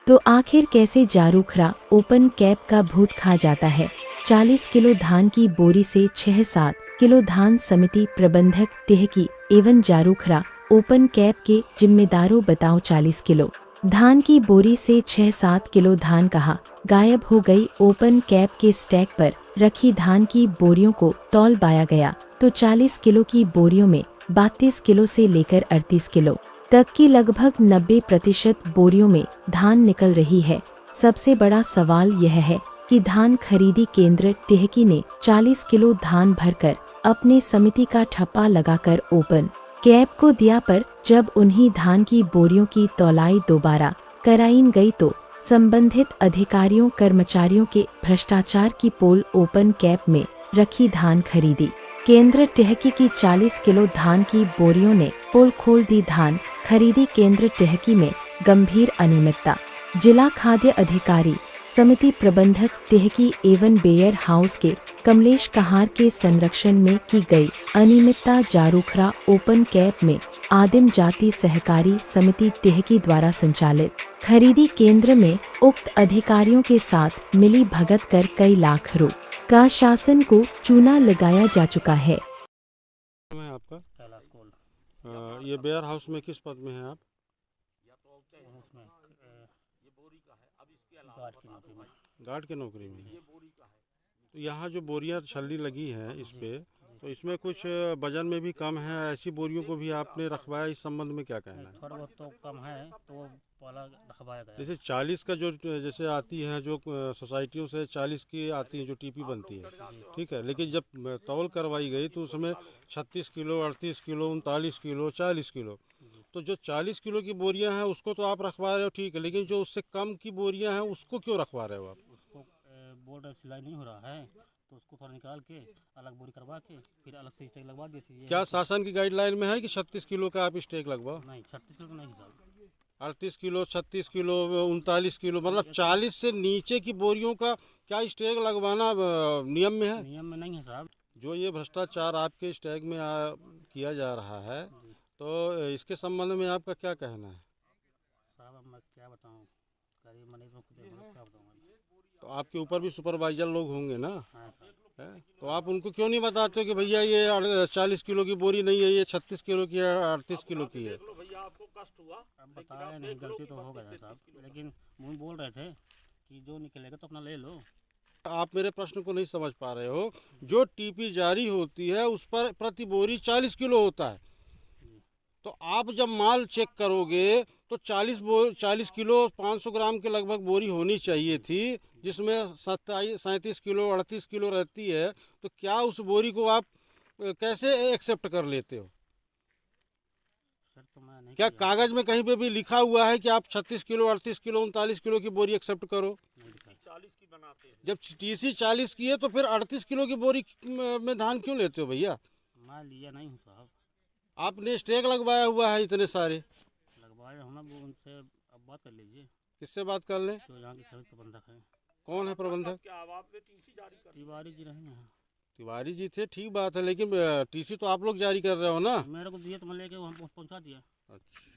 तो आखिर कैसे जारूखरा ओपन कैप का भूत खा जाता है। 40 किलो धान की बोरी से 6-7 किलो धान समिति प्रबंधक टिहकी एवं जारूखरा ओपन कैप के जिम्मेदारों बताओ 40 किलो धान की बोरी से 6-7 किलो धान कहाँ गायब हो गई। ओपन कैप के स्टैक पर रखी धान की बोरियों को तौल बाया गया तो 40 किलो की बोरियों में 32 किलो से लेकर 38 किलो तक की लगभग 90% बोरियों में धान निकल रही है। सबसे बड़ा सवाल यह है कि धान खरीदी केंद्र टिहकी ने 40 किलो धान भरकर अपने समिति का ठप्पा लगाकर ओपन कैप को दिया, पर जब उन्हीं धान की बोरियों की तौलाई दोबारा कराई गई तो संबंधित अधिकारियों कर्मचारियों के भ्रष्टाचार की पोल ओपन कैप में रखी धान खरीदी केंद्र टिहकी की 40 किलो धान की बोरियों ने पोल खोल दी। धान खरीदी केंद्र टिहकी में गंभीर अनियमितता। जिला खाद्य अधिकारी समिति प्रबंधक टिहकी एवं बेयर हाउस के कमलेश कहार के संरक्षण में की गई अनियमितता। जारूखरा ओपन कैप में आदिम जाति सहकारी समिति टिहकी द्वारा संचालित खरीदी केंद्र में उक्त अधिकारियों के साथ मिली भगत कर कई लाख रु का शासन को चूना लगाया जा चुका है। है आपका ये बेयर हाउस में किस पद में है आप? गार्ड की नौकरी में। तो यहाँ जो बोरियां छल्ली लगी हैं इस पे, तो इसमें कुछ वजन में भी कम है, ऐसी बोरियों को भी आपने रखवाया, इस संबंध में क्या कहना है? थोड़ा बहुत तो कम है तो पहला रखवाया गया। जैसे 40 का जो जैसे आती हैं जो सोसाइटियों से 40 की आती है जो टीपी बनती है, ठीक है, लेकिन जब तौल करवाई गई तो उसमें 36 किलो 38 किलो 39 किलो 40 किलो, तो जो 40 किलो की बोरियां हैं उसको तो आप रखवा रहे हो, ठीक है, लेकिन जो उससे कम की बोरियां हैं उसको क्यों रखवा रहे हो आप? उसको बोर्ड सिलाई नहीं हो रहा है तो उसको थोड़ा निकाल के अलग बोरी करवा के फिर अलग से स्टेक लगवा दी थी। क्या शासन की गाइडलाइन में है कि 36 किलो का आप स्टेक लगवाओ? नहीं, 36 किलो तो नहीं साहब। 38 किलो 36 किलो 39 किलो मतलब 40 से नीचे की बोरियों का क्या स्टेक लगवाना नियम में है? नियम में नहीं है साहब। जो ये भ्रष्टाचार आपके स्टैग में किया जा रहा है, तो इसके संबंध में आपका क्या कहना है? साहब अब मैं क्या बताऊँ, गरीब मरीज में खुद क्या बताऊँ। तो आपके ऊपर भी सुपरवाइजर लोग होंगे ना? हाँ साहब। है? तो आप उनको क्यों नहीं बताते हो कि भैया ये 40 किलो की बोरी नहीं है, ये 36 किलो की है, 38 किलो की है? अब बताया नहीं, गलती तो हो गया साहब, लेकिन मुँह बोल रहे थे कि जो निकलेगा तो अपना ले लो। आप मेरे प्रश्न को नहीं समझ पा रहे हो। जो टीपी जारी होती है उस पर प्रति बोरी 40 किलो होता है, तो आप जब माल चेक करोगे तो 40 किलो 500 ग्राम के लगभग बोरी होनी चाहिए थी, जिसमें 37 किलो 38 किलो रहती है, तो क्या उस बोरी को आप कैसे एक्सेप्ट कर लेते हो? सर तो मैं नहीं क्या किया। कागज में कहीं पे भी लिखा हुआ है कि आप 36 किलो 38 किलो 39 किलो की बोरी एक्सेप्ट करो? नहीं दिखाई। 40 की बनाते हैं। जब टीसी 40 की है तो फिर 38 किलो की बोरी में धान क्यों लेते हो भैया? मैं लिया नहीं हूँ साहब। आपने स्टेक लगवाया हुआ है इतने सारे। लगवाए हम, वो उनसे अब बात कर लीजिए। किससे बात कर लें? जो यहाँ के सभी प्रबंधक हैं। कौन है प्रबंधक? तिवारी जी रहे हैं। तिवारी जी थे, ठीक बात है, लेकिन टीसी तो आप लोग जारी कर रहे हो ना? मेरे को दिए तो मैं लेके वहाँ पहुँचा दिया। अच्छा।